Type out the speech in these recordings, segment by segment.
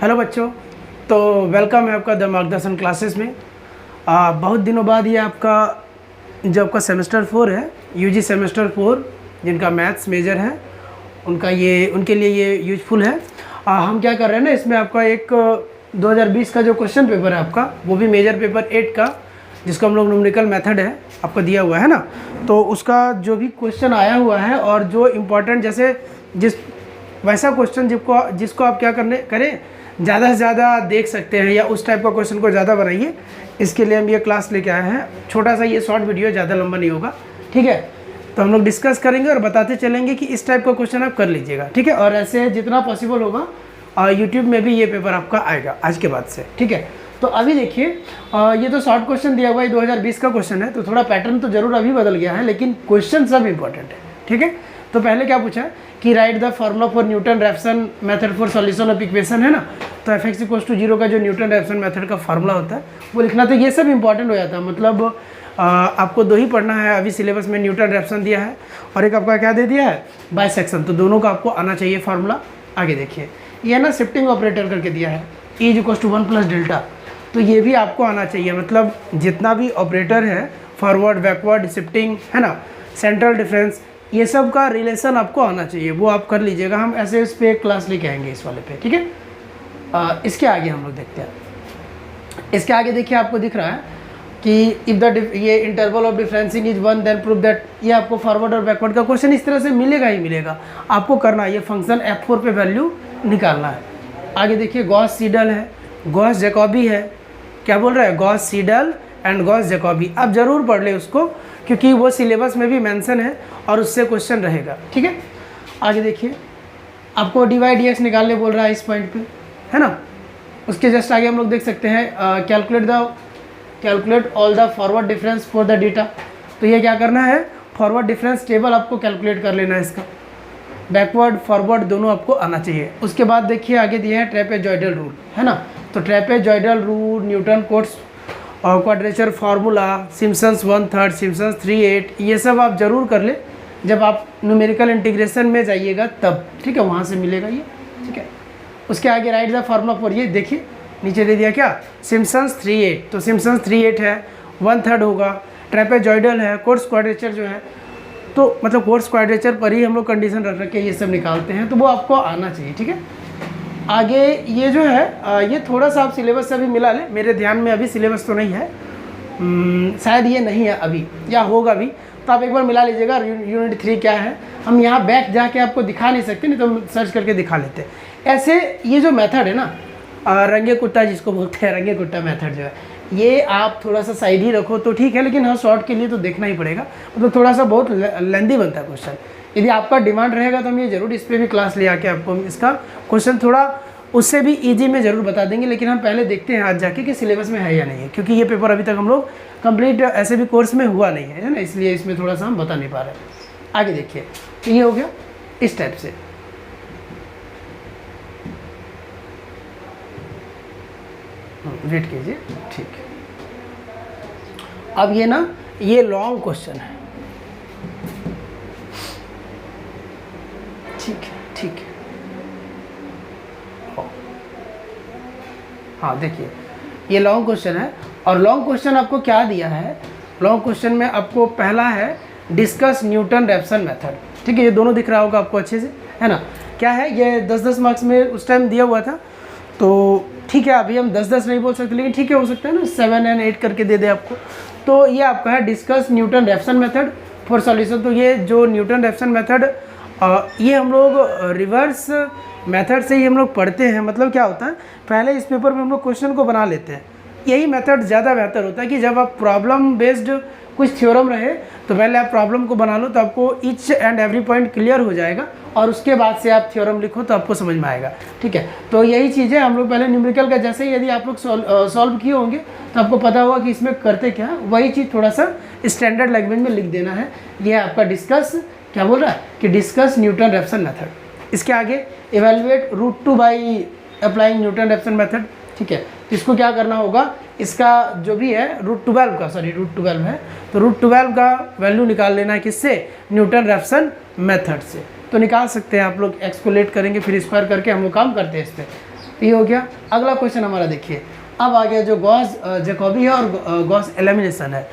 Hello बच्चों, तो welcome है आपका द मार्गदर्शन क्लासेस में। बहुत दिनों बाद ये आपका जो आपका सेमेस्टर 4 है, यूजी सेमेस्टर 4, जिनका मैथ्स मेजर है उनके लिए ये यूजफुल है। हम क्या कर रहे हैं ना, इसमें आपका एक 2020 का जो क्वेश्चन पेपर है आपका, वो भी मेजर पेपर 8 का, जिसको हम लोग न्यूमेरिकल मेथड है आपको दिया हुआ है ना, तो उसका जो भी क्वेश्चन आया हुआ है और जो इम्पोर्टेंट जैसे वैसा क्वेश्चन जिसको आप क्या करें ज़्यादा से ज़्यादा देख सकते हैं या उस टाइप का क्वेश्चन को ज़्यादा बनाइए। इसके लिए हम ये क्लास लेके आए हैं। छोटा सा ये शॉर्ट वीडियो, ज़्यादा लंबा नहीं होगा, ठीक है। तो हम लोग डिस्कस करेंगे और बताते चलेंगे कि इस टाइप का क्वेश्चन आप कर लीजिएगा, ठीक है। और ऐसे जितना पॉसिबल होगा यूट्यूब में भी ये पेपर आपका आएगा आज के बाद से, ठीक है। तो अभी देखिए, ये तो शॉर्ट क्वेश्चन दिया हुआ है, 2020 का क्वेश्चन है, तो थोड़ा पैटर्न तो ज़रूर अभी बदल गया है, लेकिन क्वेश्चन सब इंपॉर्टेंट है, ठीक है। तो पहले क्या पूछा है कि right the formula for Newton Raphson method for solution of equation, है ना। तो एफ एक्स इक्वल्स टू 0 का जो न्यूटन रैप्सन मेथड का फार्मूला होता है वो लिखना। तो ये सब इंपॉर्टेंट हो जाता है, मतलब आपको दो ही पढ़ना है। अभी सिलेबस में न्यूटन रैप्सन दिया है और एक आपका क्या दे दिया है, बाइसेक्शन। तो दोनों का आपको आना चाहिए फार्मूला। आगे देखिए, ये ना शिफ्टिंग ऑपरेटर करके दिया है, E equals to 1 plus delta. तो ये भी आपको आना चाहिए, मतलब जितना भी ऑपरेटर है, फॉरवर्ड, बैकवर्ड, शिफ्टिंग, है ना, सेंट्रल डिफरेंस, ये सब का रिलेशन आपको आना चाहिए, वो आप कर लीजिएगा। हम ऐसे इस पर एक क्लास लेके आएंगे इस वाले पे, ठीक है। इसके आगे हम लोग देखते हैं। इसके आगे देखिए, आपको दिख रहा है कि इफ़ द ये interval of differencing is 1 then prove that. ये आपको फॉरवर्ड और बैकवर्ड का क्वेश्चन इस तरह से मिलेगा ही मिलेगा। आपको करना है, ये फंक्शन f4 पे वैल्यू निकालना है। आगे देखिए, गॉस सीडल है, गॉस जैकॉबी है। क्या बोल रहा है, Gauss Seidel and Gauss Jacobi. आप ज़रूर पढ़ ले उसको, क्योंकि वो सिलेबस में भी मेंशन है और उससे क्वेश्चन रहेगा, ठीक है। आगे देखिए, आपको dy dx निकालने बोल रहा है इस पॉइंट पे, है ना। उसके जस्ट आगे हम लोग देख सकते हैं calculate all the forward difference for the data. तो ये क्या करना है, फॉरवर्ड डिफरेंस टेबल आपको कैलकुलेट कर लेना है इसका। बैकवर्ड फॉरवर्ड दोनों आपको आना चाहिए। उसके बाद देखिए, आगे दिए हैं ट्रेपेजॉइडल रूल, है ना। तो ट्रेपेजॉइडल रूल, न्यूटन कोट्स और क्वाड्रेचर फार्मूला, सिम्पसन्स 1/3, सिम्पसन्स 3/8, ये सब आप ज़रूर कर ले जब आप न्यूमेरिकल इंटीग्रेशन में जाइएगा तब, ठीक है, वहाँ से मिलेगा ये, ठीक है। उसके आगे राइट द फार्मूला फॉर, ये देखिए नीचे दे दिया क्या, सिम्पसन्स 3/8। तो सिम्पसन्स 3/8 है, 1/3 होगा। ट्रेपेजॉइडल है, कोट्स क्वाड्रेचर जो है, तो मतलब कोट्स क्वाड्रेचर पर ही हम लोग कंडीशन रख के ये सब निकालते हैं, तो वो आपको आना चाहिए, ठीक है। आगे ये जो है, ये थोड़ा सा आप सिलेबस से अभी मिला ले, मेरे ध्यान में अभी सिलेबस तो नहीं है, शायद ये नहीं है अभी, या होगा भी, तो आप एक बार मिला लीजिएगा। यूनिट 3 क्या है, हम यहाँ बैक जाके आपको दिखा नहीं सकते, नहीं तो हम सर्च करके दिखा लेते। ऐसे ये जो मेथड है ना, रंगे कुट्टा जिसको बोलते हैं, रंगे कुट्टा मेथड जो है, ये आप थोड़ा सा साइड ही रखो तो ठीक है, लेकिन हाँ शॉर्ट के लिए तो देखना ही पड़ेगा, मतलब थोड़ा सा बहुत लेंदी बनता है क्वेश्चन। यदि आपका डिमांड रहेगा तो हम ये ज़रूर इस पर भी क्लास ले आके आपको इसका क्वेश्चन थोड़ा उससे भी इजी में ज़रूर बता देंगे। लेकिन हम पहले देखते हैं आज जाके कि सिलेबस में है या नहीं है, क्योंकि ये पेपर अभी तक हम लोग कंप्लीट ऐसे भी कोर्स में हुआ नहीं है ना, इसलिए इसमें थोड़ा सा हम बता नहीं पा रहे हैं। आगे देखिए, तो ये हो गया इस टाइप से। वेट कीजिए, ठीक है। अब ये ना, ये लॉन्ग क्वेश्चन है, ठीक है, ठीक है। हाँ देखिए, ये लॉन्ग क्वेश्चन है, और लॉन्ग क्वेश्चन आपको क्या दिया है, लॉन्ग क्वेश्चन में आपको पहला है डिस्कस न्यूटन रैप्सन मेथड, ठीक है। ये दोनों दिख रहा होगा आपको अच्छे से, है ना। क्या है, ये 10-10 मार्क्स में उस टाइम दिया हुआ था, तो ठीक है, अभी हम 10-10 नहीं बोल सकते, लेकिन ठीक है, हो सकता है ना 7 और 8 करके दे दे आपको। तो ये आपका है discuss Newton Raphson method for solution. तो ये जो न्यूटन रैप्सन मेथड, ये हम लोग रिवर्स मेथड से ही हम लोग पढ़ते हैं। मतलब क्या होता है, पहले इस पेपर में हम लोग क्वेश्चन को बना लेते हैं। यही मेथड ज़्यादा बेहतर होता है कि जब आप प्रॉब्लम बेस्ड कुछ थ्योरम रहे तो पहले आप प्रॉब्लम को बना लो, तो आपको each and every point clear हो जाएगा, और उसके बाद से आप थ्योरम लिखो तो आपको समझ में आएगा, ठीक है। तो यही चीज़ है, हम लोग पहले न्यूमेरिकल का जैसे ही यदि आप लोग सॉल्व किए होंगे तो आपको पता होगा कि इसमें करते क्या, वही चीज़ थोड़ा सा स्टैंडर्ड लैंग्वेज में लिख देना है। ये आपका डिस्कस क्या बोल रहा है कि डिस्कस न्यूटन रैप्सन मेथड। इसके आगे evaluate root 2 by applying Newton Raphson method, ठीक है। इसको क्या करना होगा, इसका जो भी है रूट 12 है, तो रूट 12 का वैल्यू निकाल लेना है किससे, न्यूटन रैप्सन मेथड से। तो निकाल सकते हैं आप लोग, एक्स को लेट करेंगे फिर स्क्वायर करके हम लोग काम करते हैं इस पर। तो ये हो गया। अगला क्वेश्चन हमारा देखिए, अब आ गया जो गॉस जैकोबी है और गॉस एलिमिनेशन है।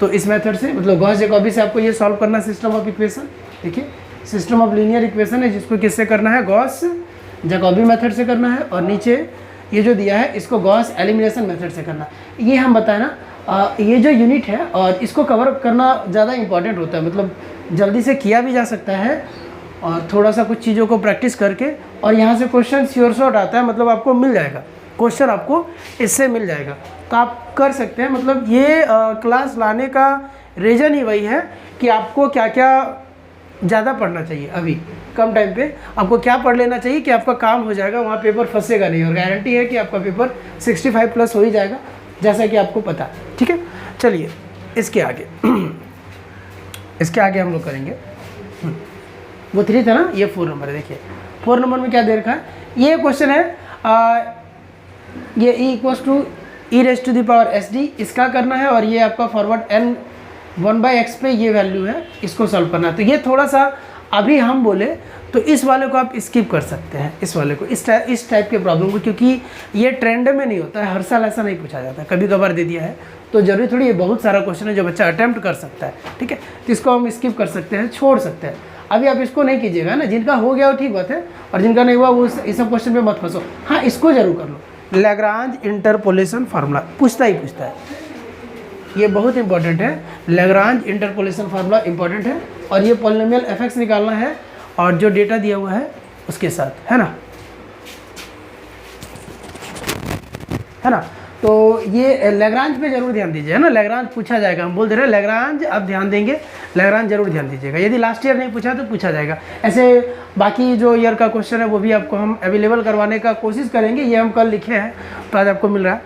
तो इस मेथड से मतलब गॉस जैकोबी से आपको ये सॉल्व करना सिस्टम ऑफ इक्वेशन। देखिए सिस्टम ऑफ लीनियर इक्वेशन है जिसको किससे करना है, गॉस जैकोबी मेथड से करना है, और नीचे ये जो दिया है इसको गॉस एलिमिनेशन मेथड से करना है। ये हम बताएं ना, ये जो यूनिट है और इसको कवर करना ज़्यादा इंपॉर्टेंट होता है, मतलब जल्दी से किया भी जा सकता है और थोड़ा सा कुछ चीज़ों को प्रैक्टिस करके, और यहाँ से क्वेश्चन श्योर शॉर्ट आता है, मतलब आपको मिल जाएगा क्वेश्चन, आपको इससे मिल जाएगा, तो आप कर सकते हैं। मतलब ये क्लास लाने का रीज़न ही वही है कि आपको क्या क्या ज़्यादा पढ़ना चाहिए, अभी कम टाइम पे आपको क्या पढ़ लेना चाहिए कि आपका काम हो जाएगा, वहाँ पेपर फंसेगा नहीं, और गारंटी है कि आपका पेपर 65 प्लस हो ही जाएगा, जैसा कि आपको पता है। ठीक है, चलिए इसके आगे इसके आगे हम लोग करेंगे। वो 3 था ना, ये 4 नंबर है। देखिए 4 नंबर में क्या दे रखा है, ये क्वेश्चन है ये e=e⁻SD इसका करना है, और ये आपका फॉरवर्ड n 1/x पे ये वैल्यू है, इसको सॉल्व करना है। तो ये थोड़ा सा अभी हम बोले तो इस वाले को आप स्किप कर सकते हैं, इस वाले को, इस टाइप के प्रॉब्लम को, क्योंकि ये ट्रेंड में नहीं होता है, हर साल ऐसा नहीं पूछा जाता है, कभी कभार दे दिया है, तो जरूरी थोड़ी ये बहुत सारा क्वेश्चन है जो बच्चा अटैम्प्ट कर सकता है। ठीक है, तो इसको हम स्किप कर सकते हैं, छोड़ सकते हैं। अभी आप इसको नहीं कीजिएगा ना, जिनका हो गया वो ठीक बात है, और जिनका नहीं हुआ वो इस सब क्वेश्चन पे मत फंसो। हाँ, इसको जरूर कर लो, लैग्रांज इंटरपोलेशन फार्मूला पूछता ही पूछता है, ये बहुत इंपॉर्टेंट है। लैग्रांज इंटरपोलेशन फार्मूला इंपॉर्टेंट है, और ये पॉलिनोमियल एफएक्स निकालना है और जो डेटा दिया हुआ है उसके साथ, है ना। तो ये लैग्रांज पे जरूर ध्यान दीजिए, है ना, लैग्रांज पूछा जाएगा, हम बोल दे रहे हैं लैग्रांज, आप ध्यान देंगे, लैग्रांज जरूर ध्यान दीजिएगा। यदि लास्ट ईयर नहीं पूछा तो पूछा जाएगा। ऐसे बाकी जो ईयर का क्वेश्चन है वो भी आपको हम अवेलेबल करवाने का कोशिश करेंगे, ये हम कल लिखे हैं तो आज आपको मिल रहा है,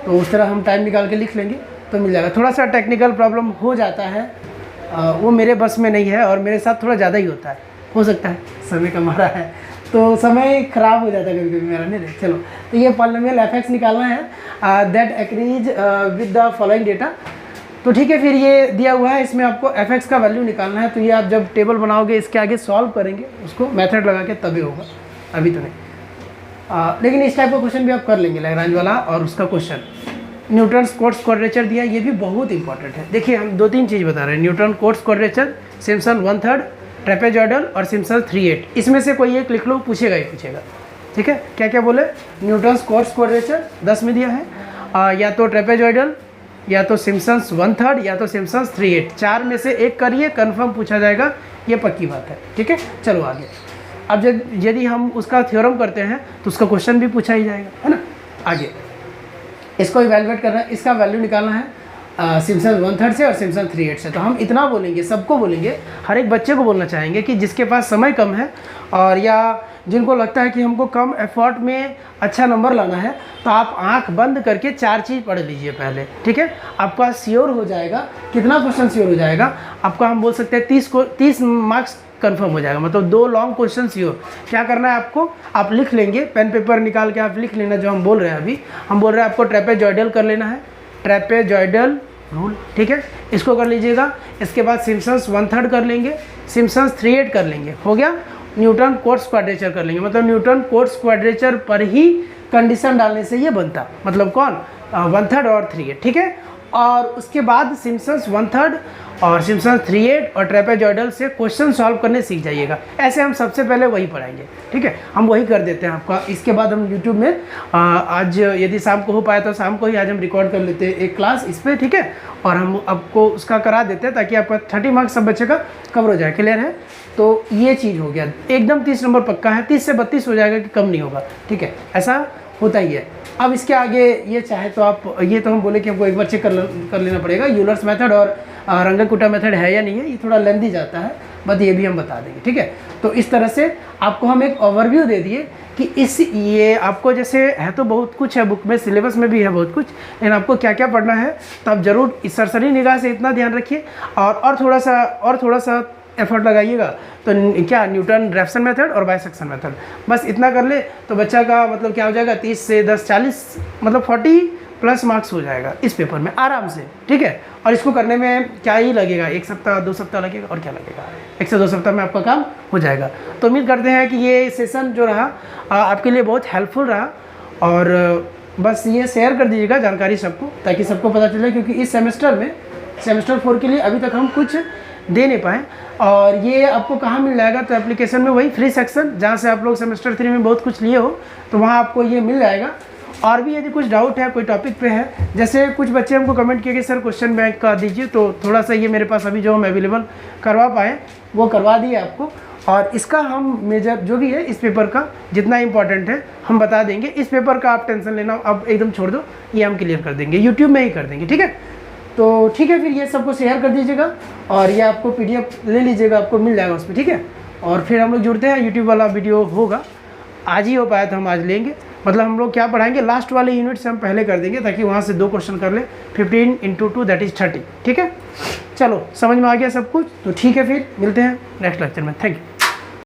तो उस तरह हम टाइम निकाल के लिख लेंगे तो मिल जाएगा। थोड़ा सा टेक्निकल प्रॉब्लम हो जाता है, वो मेरे बस में नहीं है, और मेरे साथ थोड़ा ज़्यादा ही होता है, हो सकता है समय का मारा है तो समय ख़राब हो जाता है कभी कभी मेरा, नहीं रहे। चलो, तो ये पॉलिनोमियल एफएक्स निकालना है, that agrees with the following data. तो ठीक है, फिर ये दिया हुआ है, इसमें आपको एफएक्स का वैल्यू निकालना है, तो ये आप जब टेबल बनाओगे इसके आगे सॉल्व करेंगे उसको मेथड लगा के, तभी होगा, अभी तो नहीं। लेकिन इस टाइप का क्वेश्चन भी आप कर लेंगे, लैग्रांज वाला और उसका क्वेश्चन। न्यूटन कोट्स क्वाड्रेचर दिया, ये भी बहुत इंपॉर्टेंट है। देखिए हम 2-3 चीज़ बता रहे हैं, Newton Cotes quadrature, Simpson 1/3, trapezoidal और सिम्पसन 3/8, इसमें से कोई एक लिख लो, पूछेगा ही पूछेगा। ठीक है, क्या क्या बोले, न्यूटन कोट्स क्वाड्रेचर 10 में दिया है, या तो ट्रेपेजॉइडल, या तो सिम्पसन्स 1/3, या तो सिम्पसन्स 3/8, 4 में से एक करिए, कन्फर्म पूछा जाएगा, ये पक्की बात है। ठीक है, चलो आगे। अब यदि हम उसका थ्योरम करते हैं तो उसका क्वेश्चन भी पूछा ही जाएगा, है ना। आगे इसको इवैल्यूएट करना है, इसका वैल्यू निकालना है सिम्पसन 1/3 से और सिम्पसन 3/8 से। तो हम इतना बोलेंगे, सबको बोलेंगे, हर एक बच्चे को बोलना चाहेंगे कि जिसके पास समय कम है और या जिनको लगता है कि हमको कम एफर्ट में अच्छा नंबर लाना है, तो आप आंख बंद करके 4 चीज़ पढ़ लीजिए पहले। ठीक है, आपका श्योर हो जाएगा, कितना क्वेश्चन श्योर हो जाएगा आपका, हम बोल सकते हैं 30 मार्क्स कंफर्म हो जाएगा, मतलब 2 लॉन्ग क्वेश्चन श्योर। क्या करना है आपको, आप लिख लेंगे, पेन पेपर निकाल के आप लिख लेना जो हम बोल रहे हैं। अभी हम बोल रहे हैं आपको ट्रेपेजॉइडल कर लेना है, ट्रेपेजॉइडल रूल। ठीक है, इसको कर लीजिएगा। इसके बाद सिम्पसन्स 1/3 कर लेंगे, सिम्पसन्स 3/8 कर लेंगे, हो गया। न्यूटन कोट्स क्वाड्रेचर कर लेंगे, मतलब न्यूटन कोट्स क्वाड्रेचर पर ही कंडीशन डालने से ये बनता, मतलब कौन, 1/3 और 3/8। ठीक है, और उसके बाद सिम्पसन्स 1/3 और सिम्पसन्स 3/8 और ट्रेपेजॉइडल से क्वेश्चन सॉल्व करने सीख जाइएगा। ऐसे हम सबसे पहले वही पढ़ाएंगे। ठीक है, हम वही कर देते हैं आपका। इसके बाद हम यूट्यूब में आज यदि शाम को हो पाया तो शाम को ही आज हम रिकॉर्ड कर लेते हैं एक क्लास इस पर। ठीक है, और हम आपको उसका करा देते हैं ताकि आपका 30 मार्क्स सब बच्चे का कवर हो जाए। क्लियर है, तो ये चीज़ हो गया, एकदम 30 नंबर पक्का है, 30 से 32 हो जाएगा कि कम नहीं होगा। ठीक है, ऐसा होता ही है। अब इसके आगे ये चाहे तो आप, ये तो हम बोले कि हमको एक बार चेक कर लेना पड़ेगा यूलर्स मेथड और रंगाकुटा मेथड है या नहीं है, ये थोड़ा लेंदी जाता है, बट ये भी हम बता देंगे। ठीक है, तो इस तरह से आपको हम एक ओवरव्यू दे दिए कि ये आपको जैसे है तो बहुत कुछ है बुक में, सिलेबस में भी है बहुत कुछ, लेकिन आपको क्या क्या पढ़ना है तो आप ज़रूर इस सरसरी निगाह से इतना ध्यान रखिए और थोड़ा सा एफर्ट लगाइएगा। तो क्या, न्यूटन रेफसन मेथड और बाइसेक्शन मेथड, बस इतना कर ले तो बच्चा का मतलब क्या हो जाएगा, 30 से 10 40 मतलब 40+ मार्क्स हो जाएगा इस पेपर में आराम से। ठीक है, और इसको करने में क्या ही लगेगा, 1 सप्ताह 2 सप्ताह लगेगा, और क्या लगेगा, 1 से 2 सप्ताह में आपका काम हो जाएगा। तो उम्मीद करते हैं कि ये सेशन जो रहा आपके लिए बहुत हेल्पफुल रहा, और बस ये शेयर कर दीजिएगा जानकारी सबको, ताकि सबको पता चले, क्योंकि इस सेमेस्टर में सेमेस्टर 4 के लिए अभी तक हम कुछ दे नहीं पाए। और ये आपको कहाँ मिल जाएगा, तो एप्लीकेशन में वही फ्री सेक्शन जहाँ से आप लोग सेमेस्टर 3 में बहुत कुछ लिए हो, तो वहाँ आपको ये मिल जाएगा। और भी यदि कुछ डाउट है कोई टॉपिक पे है, जैसे कुछ बच्चे हमको कमेंट किए कि सर क्वेश्चन बैंक का दीजिए, तो थोड़ा सा ये मेरे पास अभी जो हम अवेलेबल करवा पाए वो करवा दिए आपको। और इसका हम मेजर जो भी है इस पेपर का जितना इंपॉर्टेंट है हम बता देंगे। इस पेपर का आप टेंशन लेना अब एकदम छोड़ दो, ये हम क्लियर कर देंगे, यूट्यूब में ही कर देंगे, ठीक है। तो ठीक है, फिर ये सबको शेयर कर दीजिएगा और ये आपको PDF ले लीजिएगा, आपको मिल जाएगा उसमें, ठीक है। और फिर हम लोग जुड़ते हैं, यूट्यूब वाला वीडियो होगा, आज ही हो पाया तो हम आज लेंगे। मतलब हम लोग क्या पढ़ाएंगे, लास्ट वाले यूनिट से हम पहले कर देंगे, ताकि वहाँ से 2 क्वेश्चन कर ले, 15 × 2 दैट इज़ 30, ठीक है। चलो समझ में आ गया सब कुछ, तो ठीक है, फिर मिलते हैं नेक्स्ट लेक्चर में। Thank you.